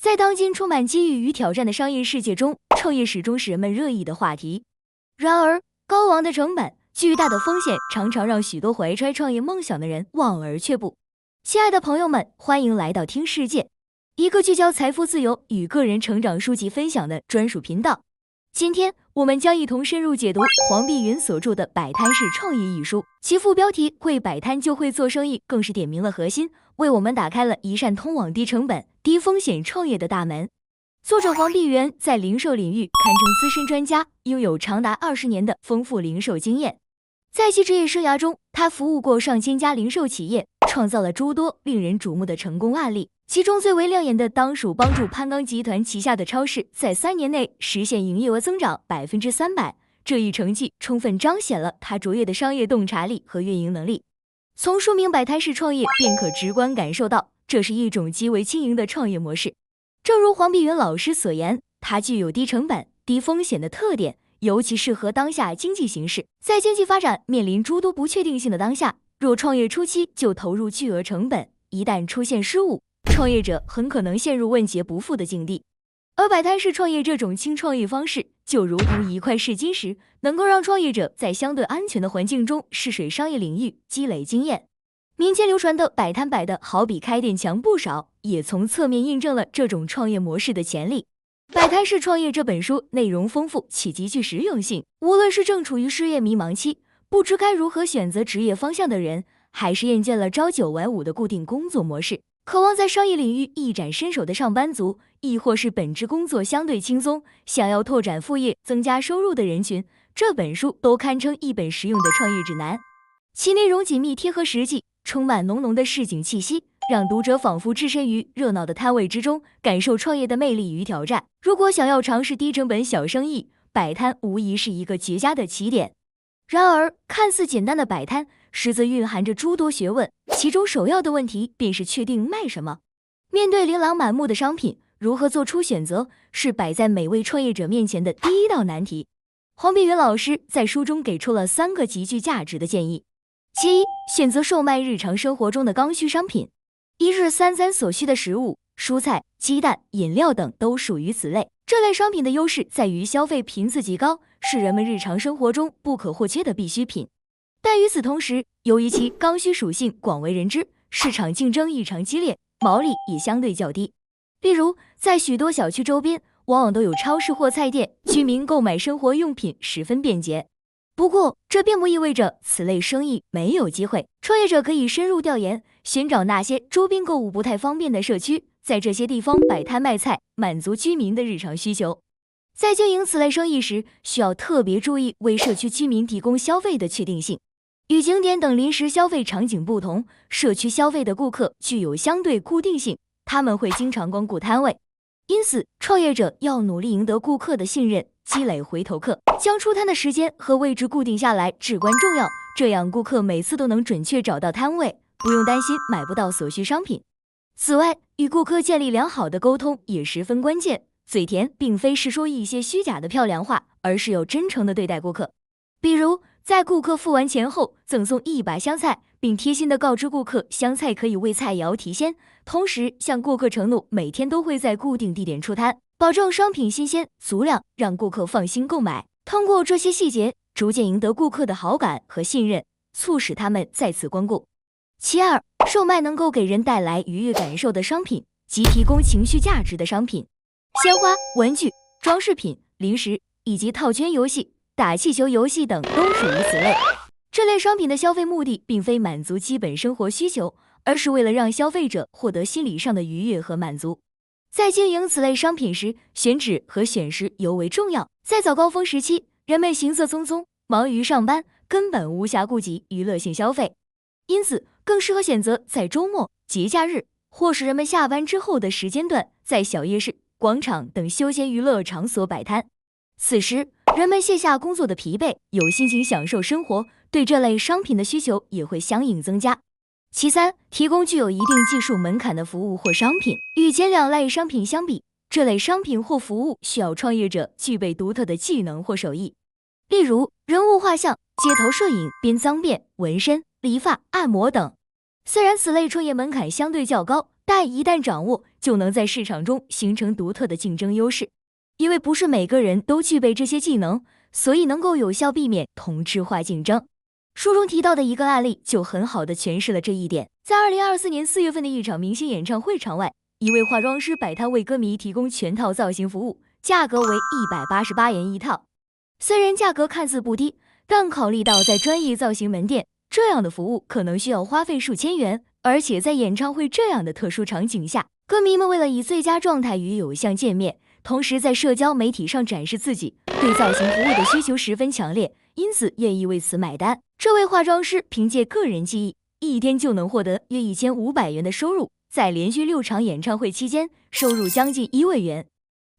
在当今充满机遇与挑战的商业世界中，创业始终是人们热议的话题。然而，高昂的成本、巨大的风险常常让许多怀揣创业梦想的人望而却步。亲爱的朋友们，欢迎来到听世界，一个聚焦财富自由与个人成长书籍分享的专属频道。今天我们将一同深入解读黄碧云所著的《摆摊式创业》一书，其副标题"会摆摊就会做生意"更是点明了核心，为我们打开了一扇通往低成本、低风险创业的大门。作者黄碧云在零售领域堪称资深专家，拥有长达20年的丰富零售经验。在其职业生涯中，他服务过上千家零售企业，创造了诸多令人瞩目的成功案例。其中最为亮眼的当属帮助潘刚集团旗下的超市在3年内实现营业额增长300%，这一成绩充分彰显了他卓越的商业洞察力和运营能力。从书名摆摊式创业便可直观感受到，这是一种极为轻盈的创业模式。正如黄碧云老师所言，它具有低成本、低风险的特点，尤其适合当下经济形势。在经济发展面临诸多不确定性的当下，若创业初期就投入巨额成本，一旦出现失误，创业者很可能陷入问劫不复的境地。而摆摊式创业这种轻创业方式，就如同一块试金石，能够让创业者在相对安全的环境中试水商业领域，积累经验。民间流传的摆摊摆的好比开店强不少，也从侧面印证了这种创业模式的潜力。摆摊式创业这本书内容丰富且极具实用性，无论是正处于失业迷茫期，不知该如何选择职业方向的人，还是厌倦了朝9晚5的固定工作模式，渴望在商业领域一展身手的上班族，亦或是本职工作相对轻松，想要拓展副业增加收入的人群，这本书都堪称一本实用的创业指南。其内容紧密贴合实际，充满浓浓的市井气息，让读者仿佛置身于热闹的摊位之中，感受创业的魅力与挑战。如果想要尝试低成本小生意，摆摊无疑是一个绝佳的起点。然而，看似简单的摆摊，实则蕴含着诸多学问，其中首要的问题便是确定卖什么。面对琳琅满目的商品，如何做出选择，是摆在每位创业者面前的第一道难题。黄碧云老师在书中给出了3个极具价值的建议。其一，选择售卖日常生活中的刚需商品，一日三餐所需的食物、蔬菜、鸡蛋、饮料等都属于此类。这类商品的优势在于消费频次极高，是人们日常生活中不可或缺的必需品。但与此同时，由于其刚需属性广为人知，市场竞争异常激烈，毛利也相对较低。例如，在许多小区周边，往往都有超市或菜店，居民购买生活用品十分便捷。不过，这并不意味着此类生意没有机会。创业者可以深入调研，寻找那些周边购物不太方便的社区，在这些地方摆摊卖菜，满足居民的日常需求。在经营此类生意时，需要特别注意为社区居民提供消费的确定性。与景点等临时消费场景不同，社区消费的顾客具有相对固定性，他们会经常光顾摊位。因此，创业者要努力赢得顾客的信任，积累回头客，将出摊的时间和位置固定下来至关重要，这样顾客每次都能准确找到摊位，不用担心买不到所需商品。此外，与顾客建立良好的沟通也十分关键，嘴甜并非是说一些虚假的漂亮话，而是要真诚地对待顾客。比如，在顾客付完钱后，赠送1把香菜，并贴心地告知顾客香菜可以为菜肴提鲜，同时向顾客承诺每天都会在固定地点出摊，保证商品新鲜足量，让顾客放心购买。通过这些细节，逐渐赢得顾客的好感和信任，促使他们再次光顾。其二，售卖能够给人带来愉悦感受的商品，即提供情绪价值的商品。鲜花、文具、装饰品、零食以及套圈游戏、打气球游戏等都属于此类。这类商品的消费目的并非满足基本生活需求，而是为了让消费者获得心理上的愉悦和满足。在经营此类商品时，选址和选时尤为重要。在早高峰时期，人们行色匆匆，忙于上班，根本无暇顾及娱乐性消费，因此更适合选择在周末、节假日或是人们下班之后的时间段，在小夜市、广场等休闲娱乐场所摆摊。此时，人们卸下工作的疲惫，有心情享受生活，对这类商品的需求也会相应增加。其三，提供具有一定技术门槛的服务或商品。与前2类商品相比，这类商品或服务需要创业者具备独特的技能或手艺，例如人物画像、街头摄影、编脏辫、纹身、理发、按摩等。虽然此类创业门槛相对较高，但一旦掌握，就能在市场中形成独特的竞争优势。因为不是每个人都具备这些技能，所以能够有效避免同质化竞争。书中提到的一个案例就很好地诠释了这一点。在2024年4月份的一场明星演唱会场外，一位化妆师摆摊为歌迷提供全套造型服务，价格为188元一套。虽然价格看似不低，但考虑到在专业造型门店，这样的服务可能需要花费数千元，而且在演唱会这样的特殊场景下，歌迷们为了以最佳状态与偶像见面，同时在社交媒体上展示自己，对造型服务的需求十分强烈，因此愿意为此买单。这位化妆师凭借个人技艺，一天就能获得约1500元的收入，在连续6场演唱会期间，收入将近1万元。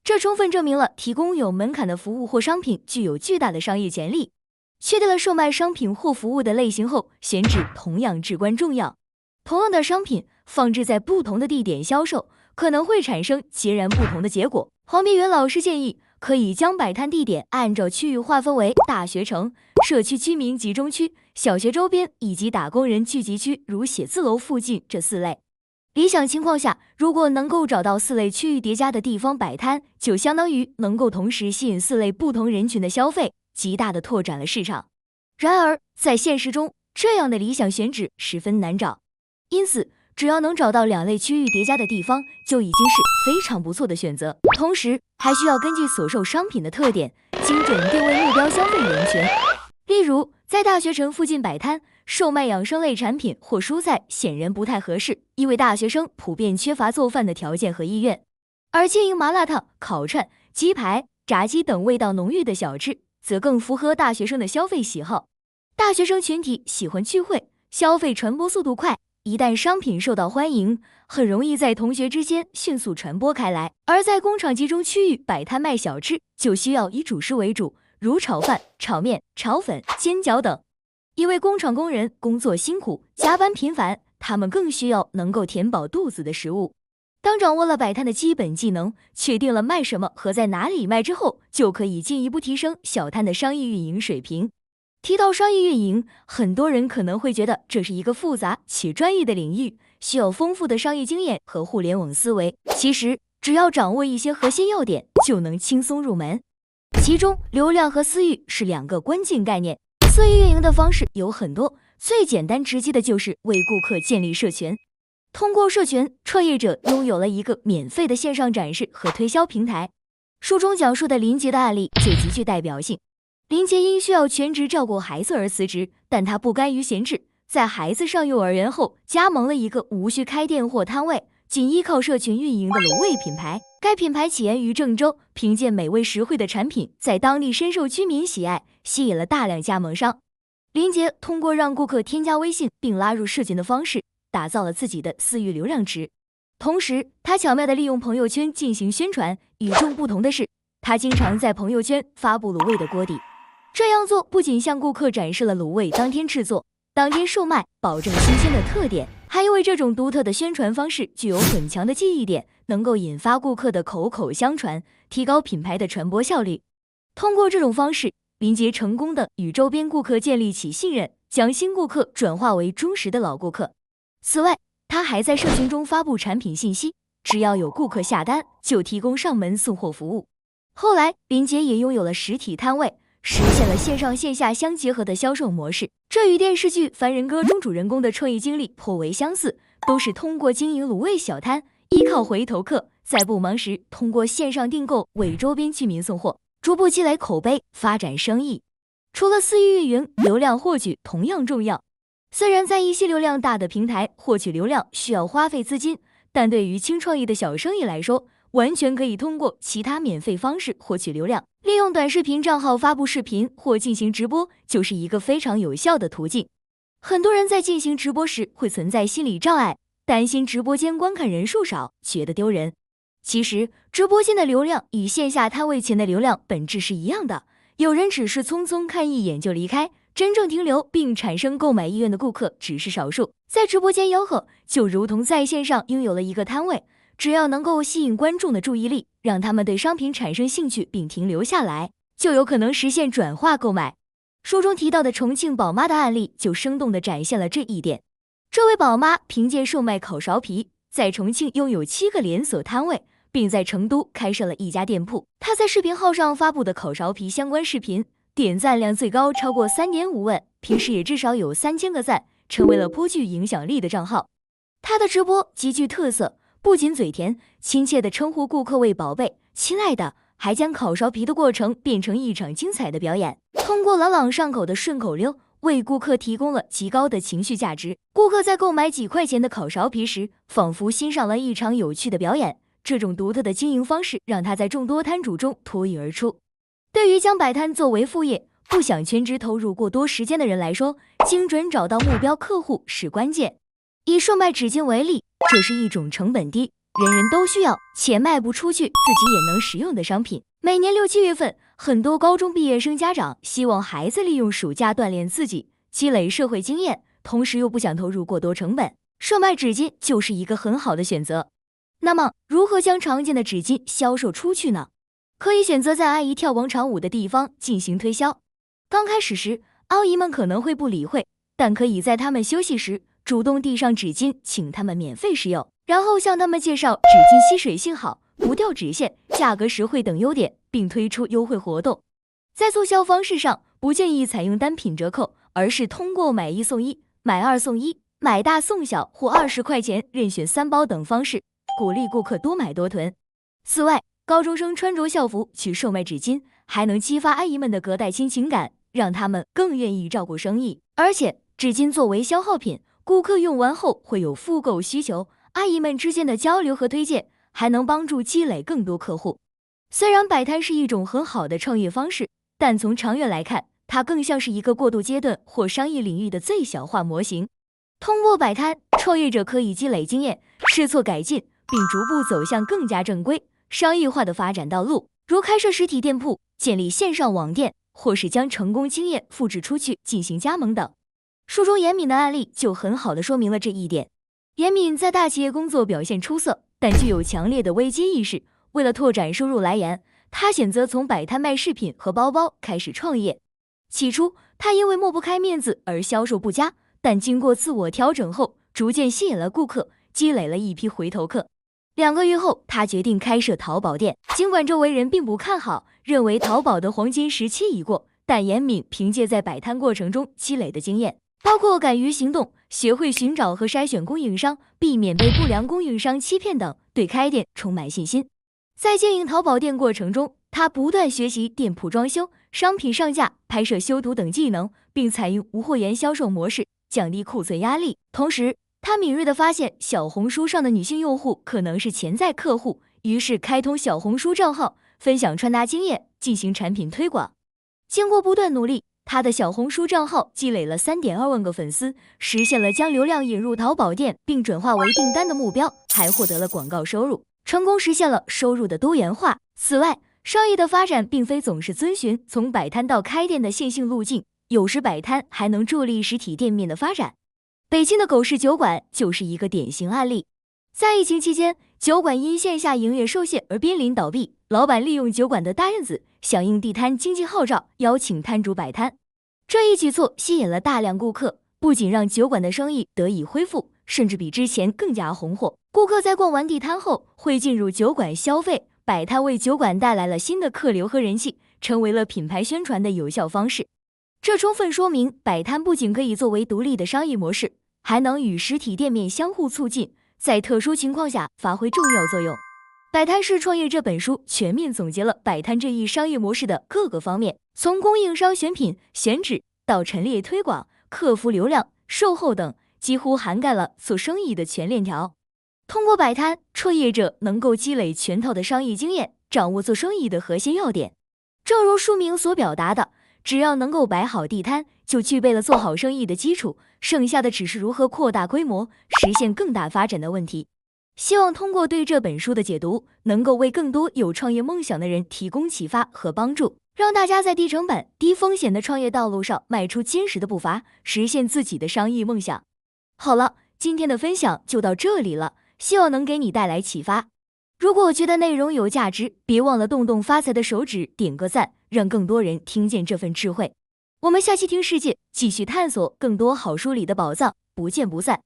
这充分证明了提供有门槛的服务或商品具有巨大的商业潜力。确定了售卖商品或服务的类型后，选址同样至关重要。同样的商品放置在不同的地点销售，可能会产生截然不同的结果。黄碧云老师建议，可以将摆摊地点按照区域划分为大学城、社区居民集中区、小学周边以及打工人聚集区，如写字楼附近这4类。理想情况下，如果能够找到4类区域叠加的地方摆摊，就相当于能够同时吸引4类不同人群的消费，极大的拓展了市场。然而，在现实中，这样的理想选址十分难找，因此只要能找到2类区域叠加的地方，就已经是非常不错的选择。同时，还需要根据所售商品的特点，精准定位目标消费人群。例如，在大学城附近摆摊，售卖养生类产品或蔬菜显然不太合适，因为大学生普遍缺乏做饭的条件和意愿。而经营麻辣烫、烤串、鸡排、炸鸡等味道浓郁的小吃，则更符合大学生的消费喜好。大学生群体喜欢聚会，消费传播速度快，一旦商品受到欢迎，很容易在同学之间迅速传播开来。而在工厂集中区域摆摊卖小吃，就需要以主食为主，如炒饭、炒面、炒粉、煎饺等。因为工厂工人工作辛苦，加班频繁，他们更需要能够填饱肚子的食物。当掌握了摆摊的基本技能，确定了卖什么和在哪里卖之后，就可以进一步提升小摊的商业运营水平。提到商业运营，很多人可能会觉得这是一个复杂且专业的领域，需要丰富的商业经验和互联网思维。其实，只要掌握一些核心要点，就能轻松入门。其中，流量和私域是2个关键概念。私域运营的方式有很多，最简单直接的就是为顾客建立社群。通过社群，创业者拥有了一个免费的线上展示和推销平台。书中讲述的林杰的案例就极具代表性。林杰因需要全职照顾孩子而辞职，但他不甘于闲置，在孩子上幼儿园后，加盟了一个无需开店或摊位，仅依靠社群运营的卤味品牌。该品牌起源于郑州，凭借美味实惠的产品，在当地深受居民喜爱，吸引了大量加盟商。林杰通过让顾客添加微信并拉入社群的方式，打造了自己的私域流量池。同时，他巧妙地利用朋友圈进行宣传。与众不同的是，他经常在朋友圈发布卤味的锅底。这样做不仅向顾客展示了卤味当天制作、当天售卖，保证新鲜的特点，还因为这种独特的宣传方式具有很强的记忆点，能够引发顾客的口口相传，提高品牌的传播效率。通过这种方式，林杰成功地与周边顾客建立起信任，将新顾客转化为忠实的老顾客。此外，他还在社群中发布产品信息，只要有顾客下单，就提供上门送货服务。后来，林杰也拥有了实体摊位，实现了线上线下相结合的销售模式。这与电视剧《凡人歌》中主人公的创业经历颇为相似，都是通过经营卤味小摊，依靠回头客，在不忙时通过线上订购为周边居民送货，逐步积累口碑，发展生意。除了私域运营，流量获取同样重要。虽然在一些流量大的平台获取流量需要花费资金，但对于轻创意的小生意来说，完全可以通过其他免费方式获取流量。利用短视频账号发布视频或进行直播，就是一个非常有效的途径。很多人在进行直播时会存在心理障碍，担心直播间观看人数少，觉得丢人。其实，直播间的流量与线下摊位前的流量本质是一样的，有人只是匆匆看一眼就离开，真正停留并产生购买意愿的顾客只是少数。在直播间吆喝，就如同在线上拥有了一个摊位，只要能够吸引观众的注意力，让他们对商品产生兴趣并停留下来，就有可能实现转化购买。书中提到的重庆宝妈的案例就生动地展现了这一点。这位宝妈凭借售卖烤苕皮、在重庆拥有7个连锁摊位，并在成都开设了一家店铺。他在视频号上发布的烤苕皮相关视频，点赞量最高超过3.5万，平时也至少有3000个赞，成为了颇具影响力的账号。他的直播极具特色，不仅嘴甜，亲切地称呼顾客为宝贝、亲爱的，还将烤苕皮的过程变成一场精彩的表演，通过朗朗上口的顺口溜，为顾客提供了极高的情绪价值。顾客在购买几块钱的烤苕皮时，仿佛欣赏了一场有趣的表演。这种独特的经营方式让他在众多摊主中脱颖而出。对于将摆摊作为副业，不想全职投入过多时间的人来说，精准找到目标客户是关键。以售卖纸巾为例，这是一种成本低，人人都需要且卖不出去，自己也能使用的商品。每年6、7月份，很多高中毕业生家长希望孩子利用暑假锻炼自己，积累社会经验，同时又不想投入过多成本，售卖纸巾就是一个很好的选择。那么，如何将常见的纸巾销售出去呢？可以选择在阿姨跳广场舞的地方进行推销。刚开始时，阿姨们可能会不理会，但可以在她们休息时主动递上纸巾，请她们免费使用，然后向她们介绍纸巾吸水性好，不掉纸线，价格实惠等优点，并推出优惠活动。在促销方式上，不建议采用单品折扣，而是通过买1送1、买2送1、买大送小或20块钱任选3包等方式，鼓励顾客多买多囤。此外，高中生穿着校服去售卖纸巾，还能激发阿姨们的隔代亲情感，让他们更愿意照顾生意。而且，纸巾作为消耗品，顾客用完后会有复购需求，阿姨们之间的交流和推荐，还能帮助积累更多客户。虽然摆摊是一种很好的创业方式，但从长远来看，它更像是一个过渡阶段或商业领域的最小化模型。通过摆摊，创业者可以积累经验，试错改进，并逐步走向更加正规、商业化的发展道路，如开设实体店铺、建立线上网店，或是将成功经验复制出去进行加盟等。书中严敏的案例就很好地说明了这一点。严敏在大企业工作表现出色，但具有强烈的危机意识。为了拓展收入来源，他选择从摆摊卖饰品和包包开始创业。起初，他因为抹不开面子而销售不佳，但经过自我调整后，逐渐吸引了顾客，积累了一批回头客。2个月后，他决定开设淘宝店。尽管周围人并不看好，认为淘宝的黄金时期已过，但严敏凭借在摆摊过程中积累的经验，包括敢于行动、学会寻找和筛选供应商、避免被不良供应商欺骗等，对开店充满信心。在经营淘宝店过程中，他不断学习店铺装修、商品上架、拍摄修图等技能，并采用无货源销售模式，降低库存压力。同时，他敏锐地发现小红书上的女性用户可能是潜在客户，于是开通小红书账号，分享穿搭经验，进行产品推广。经过不断努力，他的小红书账号积累了3.2万个粉丝，实现了将流量引入淘宝店并转化为订单的目标，还获得了广告收入，成功实现了收入的多元化。此外，商业的发展并非总是遵循从摆摊到开店的线性路径，有时摆摊还能助力实体店面的发展。北京的狗市酒馆就是一个典型案例。在疫情期间，酒馆因线下营业受限而濒临倒闭，老板利用酒馆的大院子，响应地摊经济号召，邀请摊主摆摊。这一举措吸引了大量顾客，不仅让酒馆的生意得以恢复，甚至比之前更加红火。顾客在逛完地摊后，会进入酒馆消费，摆摊为酒馆带来了新的客流和人气，成为了品牌宣传的有效方式。这充分说明，摆摊不仅可以作为独立的商业模式，还能与实体店面相互促进，在特殊情况下发挥重要作用。《摆摊式创业》这本书全面总结了摆摊这一商业模式的各个方面，从供应商选品、选址到陈列推广、客服流量、售后等，几乎涵盖了做生意的全链条。通过摆摊，创业者能够积累全套的商业经验，掌握做生意的核心要点。正如书名所表达的，只要能够摆好地摊，就具备了做好生意的基础，剩下的只是如何扩大规模，实现更大发展的问题。希望通过对这本书的解读，能够为更多有创业梦想的人提供启发和帮助，让大家在低成本、低风险的创业道路上迈出坚实的步伐，实现自己的商业梦想。好了，今天的分享就到这里了，希望能给你带来启发。如果觉得内容有价值，别忘了动动发财的手指点个赞，让更多人听见这份智慧。我们下期听世界，继续探索更多好书里的宝藏，不见不散。